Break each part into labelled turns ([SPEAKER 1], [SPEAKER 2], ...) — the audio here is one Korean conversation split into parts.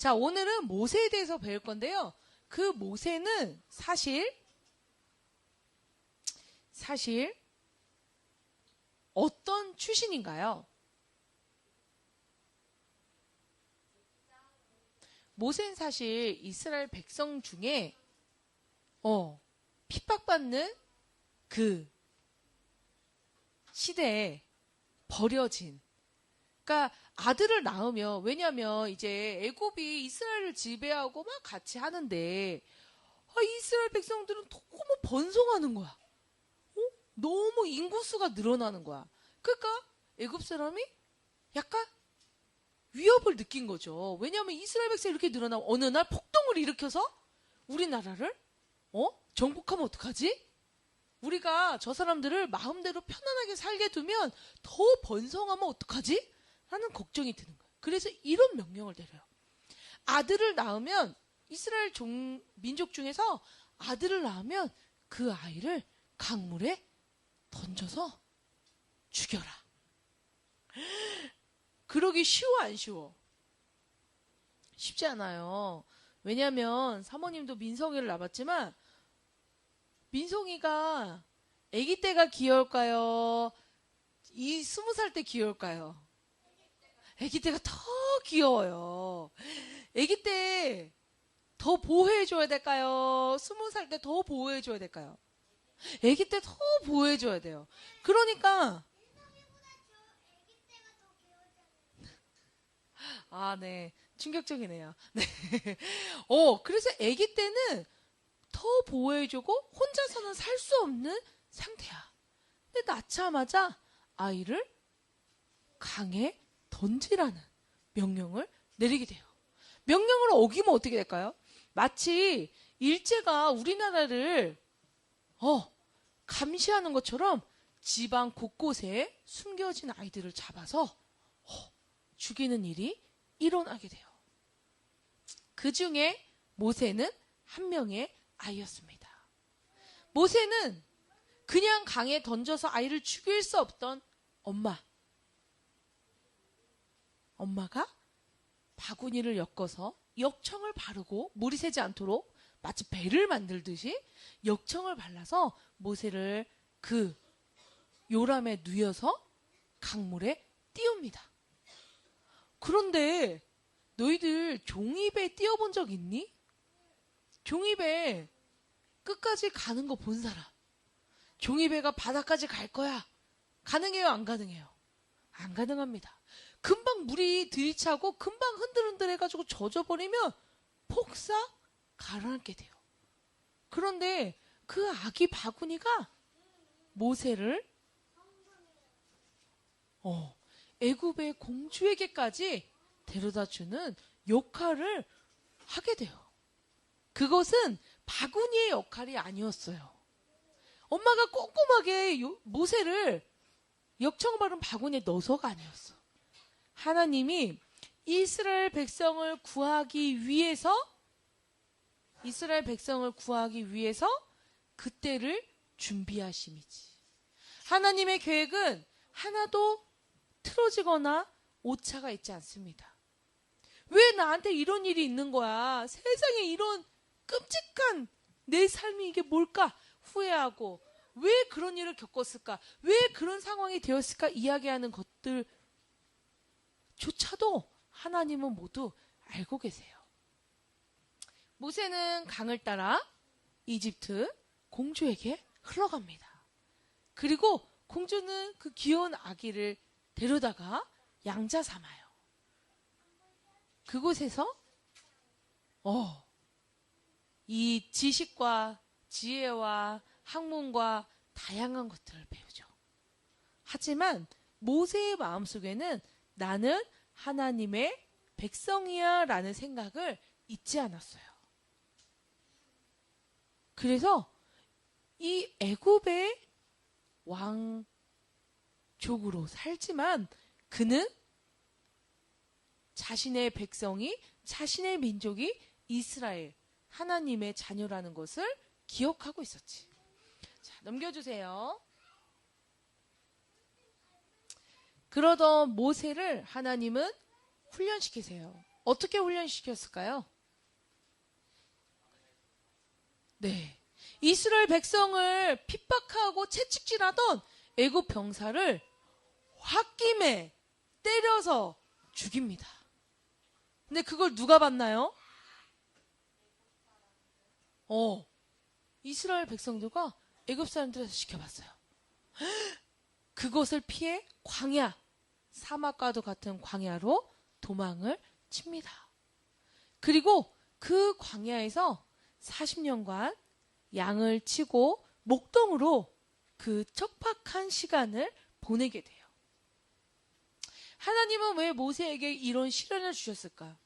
[SPEAKER 1] 자, 오늘은 모세에 대해서 배울 건데요. 그 모세는 사실 어떤 출신인가요? 모세는 사실 이스라엘 백성 중에 핍박받는 그 시대에 버려진, 그러니까 아들을 낳으면, 왜냐면 이제 애굽이 이스라엘을 지배하고 막 같이 하는데 이스라엘 백성들은 너무 번성하는 거야. 너무 인구수가 늘어나는 거야. 그러니까 애굽 사람이 약간 위협을 느낀 거죠. 왜냐하면 이스라엘 백성이 이렇게 늘어나면 어느 날 폭동을 일으켜서 우리나라를 정복하면 어떡하지? 우리가 저 사람들을 마음대로 편안하게 살게 두면 더 번성하면 어떡하지? 라는 걱정이 드는 거예요. 그래서 이런 명령을 내려요. 아들을 낳으면 이스라엘 민족 중에서 아들을 낳으면 그 아이를 강물에 던져서 죽여라. 그러기 쉬워 안 쉬워? 쉽지 않아요. 왜냐하면 사모님도 민성이를 낳았지만 민성이가 아기 때가 귀여울까요? 이 20살 때 귀여울까요? 아기 때가 더 귀여워요. 아기 때 더 보호해줘야 될까요? 20살 때 더 보호해줘야 될까요? 아기 때 더 보호해줘야 돼요. 그러니까 네. 충격적이네요. 네. 그래서 아기 때는 더 보호해주고 혼자서는 살 수 없는 상태야. 근데 낳자마자 아이를 강에 던지라는 명령을 내리게 돼요. 명령을 어기면 어떻게 될까요? 마치 일제가 우리나라를 감시하는 것처럼 지방 곳곳에 숨겨진 아이들을 잡아서 죽이는 일이 일어나게 돼요. 그 중에 모세는 한 명의 아이였습니다. 모세는 그냥 강에 던져서 아이를 죽일 수 없던 엄마가 바구니를 엮어서 역청을 바르고 물이 새지 않도록 마치 배를 만들듯이 역청을 발라서 모세를 그 요람에 누워서 강물에 띄웁니다. 그런데 너희들 종이배 띄워본 적 있니? 종이배 끝까지 가는 거 본 사람. 종이배가 바다까지 갈 거야. 가능해요? 안 가능해요? 안 가능합니다. 금방 물이 들이차고 금방 흔들흔들 해가지고 젖어버리면 폭삭 가라앉게 돼요. 그런데 그 아기 바구니가 모세를 애굽의 공주에게까지 데려다주는 역할을 하게 돼요. 그것은 바구니의 역할이 아니었어요. 엄마가 꼼꼼하게 모세를 역청 바른 바구니에 넣어서가 아니었어. 하나님이 이스라엘 백성을 구하기 위해서 그때를 준비하심이지. 하나님의 계획은 하나도 틀어지거나 오차가 있지 않습니다. 왜 나한테 이런 일이 있는 거야? 세상에 이런 끔찍한 내 삶이 이게 뭘까? 후회하고 왜 그런 일을 겪었을까? 왜 그런 상황이 되었을까? 이야기하는 것들조차도 하나님은 모두 알고 계세요. 모세는 강을 따라 이집트 공주에게 흘러갑니다. 그리고 공주는 그 귀여운 아기를 데려다가 양자 삼아요. 그곳에서 이 지식과 지혜와 학문과 다양한 것들을 배우죠. 하지만 모세의 마음속에는 나는 하나님의 백성이야 라는 생각을 잊지 않았어요. 그래서 이 애굽의 왕족으로 살지만 그는 자신의 백성이, 자신의 민족이 이스라엘, 하나님의 자녀라는 것을 기억하고 있었지. 자, 넘겨주세요. 그러던 모세를 하나님은 훈련시키세요. 어떻게 훈련시켰을까요? 네. 이스라엘 백성을 핍박하고 채찍질하던 애굽 병사를 홧김에 때려서 죽입니다. 근데 그걸 누가 봤나요? 이스라엘 백성들과 애굽 사람들에서 지켜봤어요. 그것을 피해 광야, 사막과도 같은 광야로 도망을 칩니다. 그리고 그 광야에서 40년간 양을 치고 목동으로 그 척박한 시간을 보내게 돼요. 하나님은 왜 모세에게 이런 시련을 주셨을까?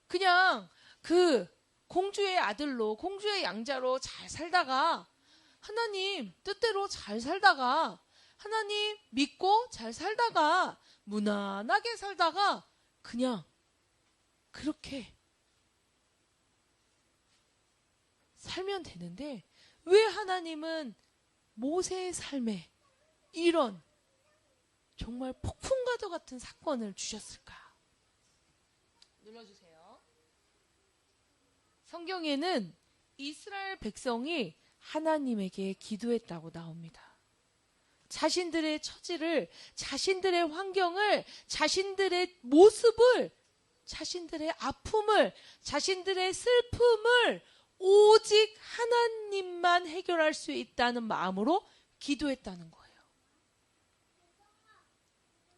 [SPEAKER 1] 그냥 그 공주의 아들로, 공주의 양자로 잘 살다가, 하나님 뜻대로 잘 살다가, 하나님 믿고 잘 살다가, 무난하게 살다가 그냥 그렇게 살면 되는데, 왜 하나님은 모세의 삶에 이런 정말 폭풍과도 같은 사건을 주셨을까? 눌러주세요. 성경에는 이스라엘 백성이 하나님에게 기도했다고 나옵니다. 자신들의 처지를, 자신들의 환경을, 자신들의 모습을, 자신들의 아픔을, 자신들의 슬픔을 오직 하나님만 해결할 수 있다는 마음으로 기도했다는 거예요.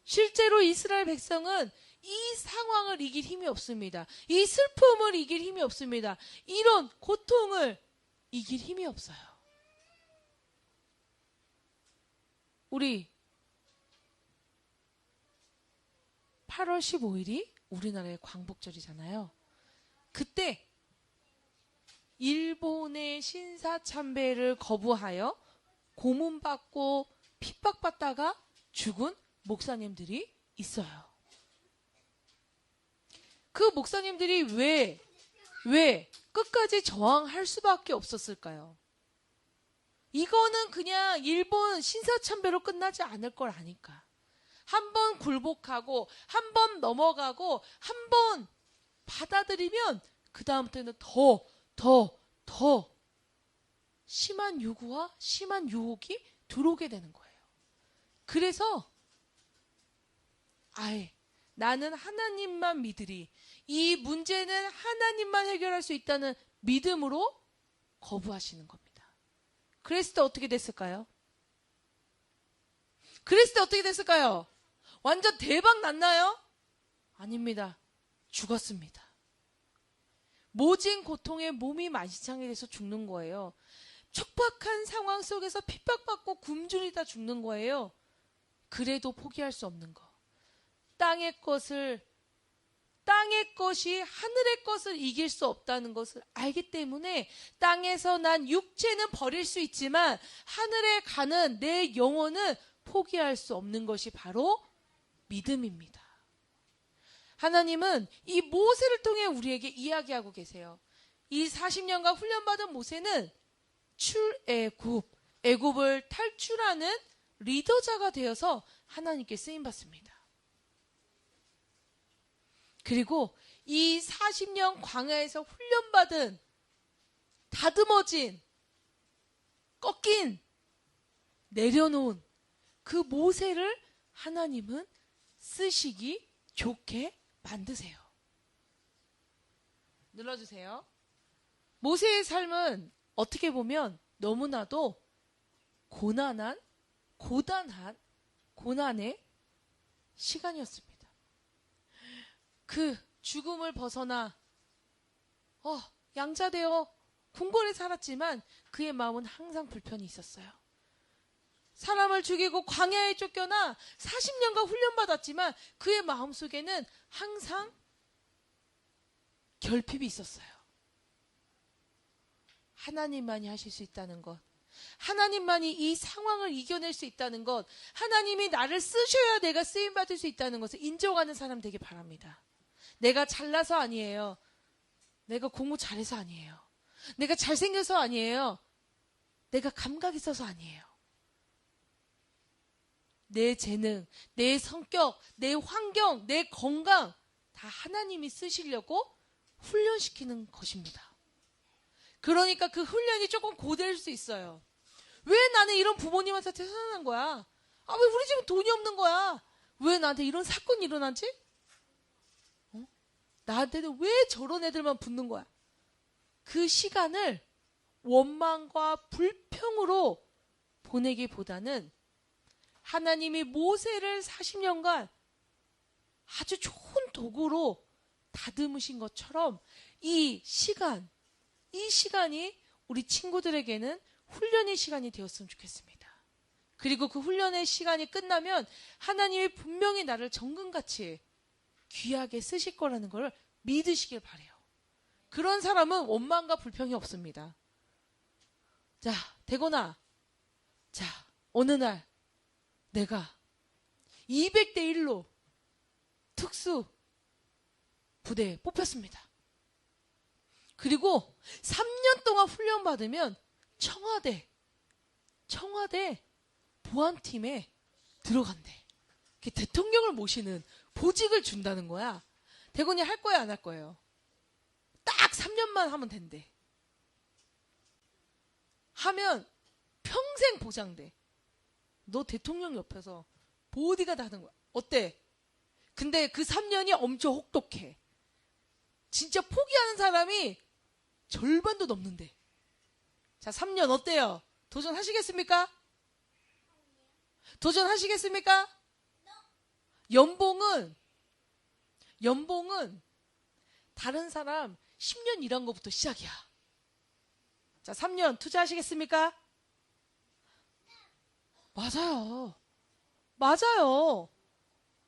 [SPEAKER 1] 실제로 이스라엘 백성은 이 상황을 이길 힘이 없습니다. 이 슬픔을 이길 힘이 없습니다. 이런 고통을 이길 힘이 없어요. 우리 8월 15일이 우리나라의 광복절이잖아요. 그때 일본의 신사참배를 거부하여 고문받고 핍박받다가 죽은 목사님들이 있어요. 그 목사님들이 왜 끝까지 저항할 수밖에 없었을까요? 이거는 그냥 일본 신사참배로 끝나지 않을 걸 아니까. 한 번 굴복하고, 한 번 넘어가고, 한 번 받아들이면 그 다음부터는 더 심한 요구와 심한 유혹이 들어오게 되는 거예요. 그래서 아예 나는 하나님만 믿으리. 이 문제는 하나님만 해결할 수 있다는 믿음으로 거부하시는 겁니다. 그랬을 때 어떻게 됐을까요? 완전 대박 났나요? 아닙니다. 죽었습니다. 모진 고통에 몸이 만신창이 돼서 죽는 거예요. 척박한 상황 속에서 핍박받고 굶주리다 죽는 거예요. 그래도 포기할 수 없는 거. 땅의 것이 하늘의 것을 이길 수 없다는 것을 알기 때문에 땅에서 난 육체는 버릴 수 있지만 하늘에 가는 내 영혼은 포기할 수 없는 것이 바로 믿음입니다. 하나님은 이 모세를 통해 우리에게 이야기하고 계세요. 이 40년간 훈련받은 모세는 애굽을 탈출하는 리더자가 되어서 하나님께 쓰임받습니다. 그리고 이 40년 광야에서 훈련받은 다듬어진 꺾인 내려놓은 그 모세를 하나님은 쓰시기 좋게 만드세요. 눌러주세요. 모세의 삶은 어떻게 보면 너무나도 고난의 시간이었습니다. 그 죽음을 벗어나 양자되어 궁궐에 살았지만 그의 마음은 항상 불편이 있었어요. 사람을 죽이고 광야에 쫓겨나 40년간 훈련받았지만 그의 마음속에는 항상 결핍이 있었어요. 하나님만이 하실 수 있다는 것, 하나님만이 이 상황을 이겨낼 수 있다는 것, 하나님이 나를 쓰셔야 내가 쓰임받을 수 있다는 것을 인정하는 사람 되길 바랍니다. 내가 잘나서 아니에요. 내가 공부 잘해서 아니에요. 내가 잘생겨서 아니에요. 내가 감각 있어서 아니에요. 내 재능, 내 성격, 내 환경, 내 건강 다 하나님이 쓰시려고 훈련시키는 것입니다. 그러니까 그 훈련이 조금 고될 수 있어요. 왜 나는 이런 부모님한테 태어난 거야? 아, 왜 우리 집은 돈이 없는 거야? 왜 나한테 이런 사건이 일어나지? 나한테는 왜 저런 애들만 붙는 거야? 그 시간을 원망과 불평으로 보내기보다는 하나님이 모세를 40년간 아주 좋은 도구로 다듬으신 것처럼 이 시간이 우리 친구들에게는 훈련의 시간이 되었으면 좋겠습니다. 그리고 그 훈련의 시간이 끝나면 하나님이 분명히 나를 정금같이 귀하게 쓰실 거라는 걸 믿으시길 바래요. 그런 사람은 원망과 불평이 없습니다. 자, 대건아. 자, 어느 날 내가 200대 1로 특수 부대에 뽑혔습니다. 그리고 3년 동안 훈련받으면 청와대 보안팀에 들어간대. 대통령을 모시는 보직을 준다는 거야. 대건이 할 거야, 안 할 거예요? 딱 3년만 하면 된대. 하면 평생 보장돼. 너 대통령 옆에서 보디가드 하는 거야. 어때? 근데 그 3년이 엄청 혹독해. 진짜 포기하는 사람이 절반도 넘는데. 자, 3년 어때요? 도전하시겠습니까? 도전하시겠습니까? 연봉은 다른 사람 10년 일한 것부터 시작이야. 자, 3년 투자하시겠습니까? 맞아요.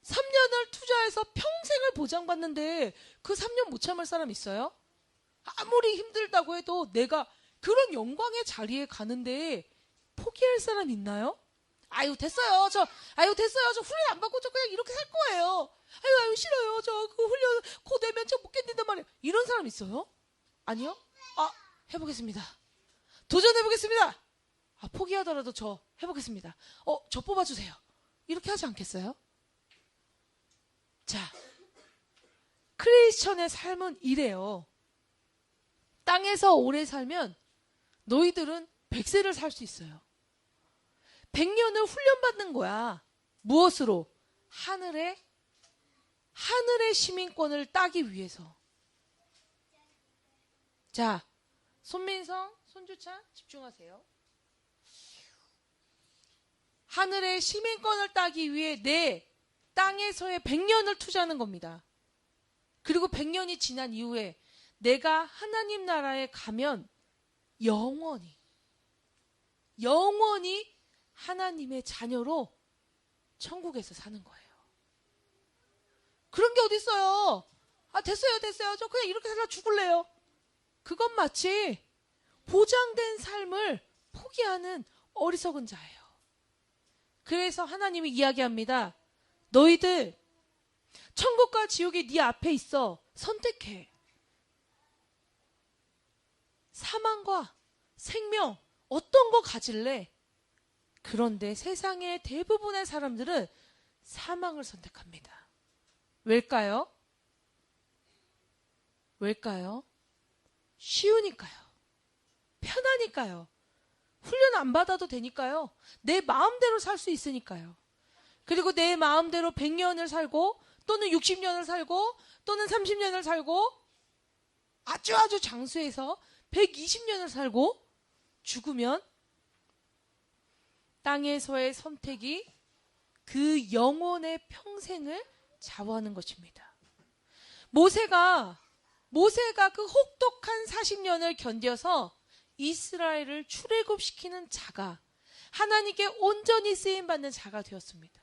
[SPEAKER 1] 3년을 투자해서 평생을 보장받는데 그 3년 못 참을 사람 있어요? 아무리 힘들다고 해도 내가 그런 영광의 자리에 가는데 포기할 사람 있나요? 됐어요. 저 훈련 안 받고 저 그냥 이렇게 살 거예요. 싫어요. 저 그 훈련 고되면 저 못 견딘단 말이에요. 이런 사람 있어요? 아니요? 해보겠습니다. 도전해보겠습니다. 포기하더라도 저 해보겠습니다. 저 뽑아주세요. 이렇게 하지 않겠어요? 자, 크리스천의 삶은 이래요. 땅에서 오래 살면 너희들은 100세를 살 수 있어요. 100년을 훈련받는 거야. 무엇으로? 하늘의 시민권을 따기 위해서. 자, 손민성, 손주찬 집중하세요. 하늘의 시민권을 따기 위해 내 땅에서의 100년을 투자하는 겁니다. 그리고 100년이 지난 이후에 내가 하나님 나라에 가면 영원히 하나님의 자녀로 천국에서 사는 거예요. 그런 게 어딨어요. 됐어요. 저 그냥 이렇게 살아 죽을래요. 그건 마치 보장된 삶을 포기하는 어리석은 자예요. 그래서 하나님이 이야기합니다. 너희들 천국과 지옥이 네 앞에 있어. 선택해. 사망과 생명 어떤 거 가질래? 그런데 세상의 대부분의 사람들은 사망을 선택합니다. 왜일까요? 쉬우니까요. 편하니까요. 훈련 안 받아도 되니까요. 내 마음대로 살 수 있으니까요. 그리고 내 마음대로 100년을 살고 또는 60년을 살고 또는 30년을 살고 아주 장수해서 120년을 살고 죽으면 땅에서의 선택이 그 영혼의 평생을 좌우하는 것입니다. 모세가 그 혹독한 40년을 견뎌서 이스라엘을 출애굽시키는 자가 하나님께 온전히 쓰임받는 자가 되었습니다.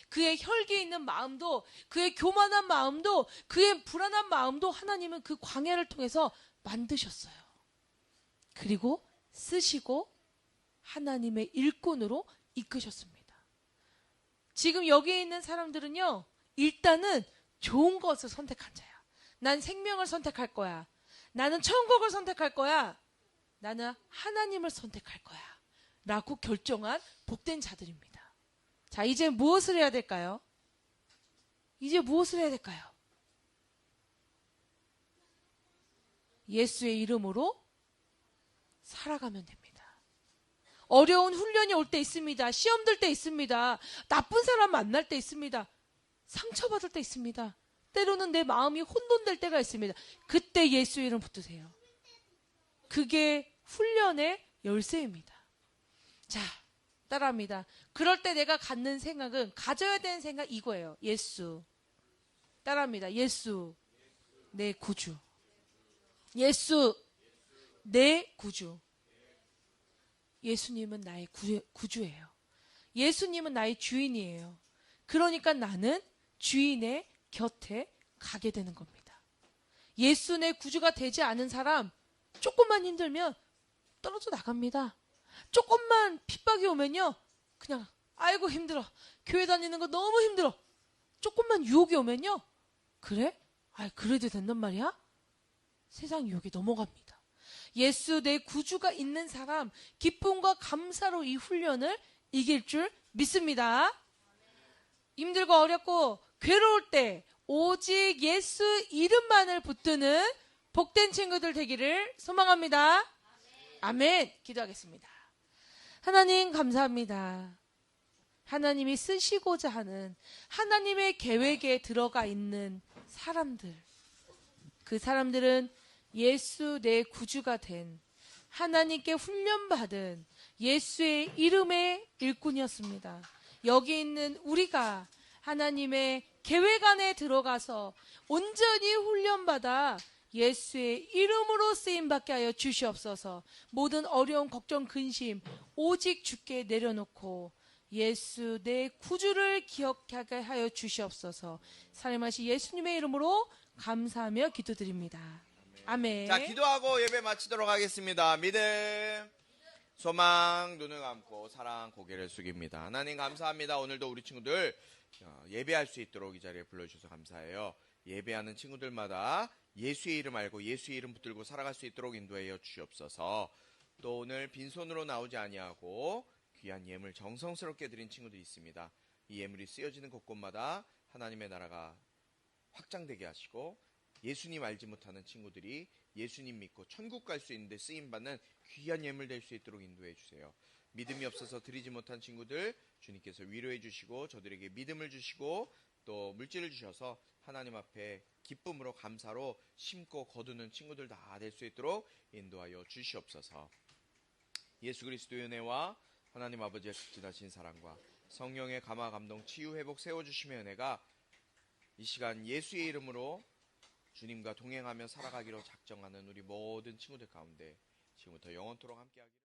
[SPEAKER 1] 그의 혈기에 있는 마음도 그의 교만한 마음도 그의 불안한 마음도 하나님은 그 광야를 통해서 만드셨어요. 그리고 쓰시고 하나님의 일꾼으로 이끄셨습니다. 지금 여기에 있는 사람들은요, 일단은 좋은 것을 선택한 자야. 난 생명을 선택할 거야. 나는 천국을 선택할 거야. 나는 하나님을 선택할 거야. 라고 결정한 복된 자들입니다. 자, 이제 무엇을 해야 될까요? 예수의 이름으로 살아가면 됩니다. 어려운 훈련이 올 때 있습니다. 시험 들 때 있습니다. 나쁜 사람 만날 때 있습니다. 상처받을 때 있습니다. 때로는 내 마음이 혼돈될 때가 있습니다. 그때 예수의 이름 붙드세요. 그게 훈련의 열쇠입니다. 자, 따라합니다. 그럴 때 내가 갖는 생각은, 가져야 되는 생각 이거예요. 예수. 따라합니다. 예수, 내 구주. 예수, 내 구주. 예수님은 나의 구주예요. 예수님은 나의 주인이에요. 그러니까 나는 주인의 곁에 가게 되는 겁니다. 예수 내 구주가 되지 않은 사람, 조금만 힘들면 떨어져 나갑니다. 조금만 핍박이 오면요, 그냥 아이고 힘들어. 교회 다니는 거 너무 힘들어. 조금만 유혹이 오면요, 그래? 그래도 된단 말이야? 세상 유혹에 넘어갑니다. 예수 내 구주가 있는 사람, 기쁨과 감사로 이 훈련을 이길 줄 믿습니다. 힘들고 어렵고 괴로울 때 오직 예수 이름만을 붙드는 복된 친구들 되기를 소망합니다. 아멘. 기도하겠습니다. 하나님 감사합니다. 하나님이 쓰시고자 하는 하나님의 계획에 들어가 있는 사람들, 그 사람들은 예수 내 구주가 된 하나님께 훈련받은 예수의 이름의 일꾼이었습니다. 여기 있는 우리가 하나님의 계획 안에 들어가서 온전히 훈련받아 예수의 이름으로 쓰임받게 하여 주시옵소서. 모든 어려움, 걱정, 근심 오직 주께 내려놓고 예수 내 구주를 기억하게 하여 주시옵소서. 살림하신 예수님의 이름으로 감사하며 기도드립니다. 아멘.
[SPEAKER 2] 자, 기도하고 예배 마치도록 하겠습니다. 믿음, 소망, 눈을 감고 사랑 고개를 숙입니다. 하나님 감사합니다. 오늘도 우리 친구들 예배할 수 있도록 이 자리에 불러주셔서 감사해요. 예배하는 친구들마다 예수의 이름 알고 예수의 이름 붙들고 살아갈 수 있도록 인도하여 주시옵소서. 또 오늘 빈손으로 나오지 아니하고 귀한 예물 정성스럽게 드린 친구들이 있습니다. 이 예물이 쓰여지는 곳곳마다 하나님의 나라가 확장되게 하시고 예수님 알지 못하는 친구들이 예수님 믿고 천국 갈 수 있는데 쓰임받는 귀한 예물 될 수 있도록 인도해 주세요. 믿음이 없어서 드리지 못한 친구들 주님께서 위로해 주시고 저들에게 믿음을 주시고 또 물질을 주셔서 하나님 앞에 기쁨으로 감사로 심고 거두는 친구들 다 될 수 있도록 인도하여 주시옵소서. 예수 그리스도의 은혜와 하나님 아버지의 극진하신 사랑과 성령의 감화 감동 치유 회복 세워주심의 은혜가 이 시간 예수의 이름으로 주님과 동행하며 살아가기로 작정하는 우리 모든 친구들 가운데 지금부터 영원토록 함께하기를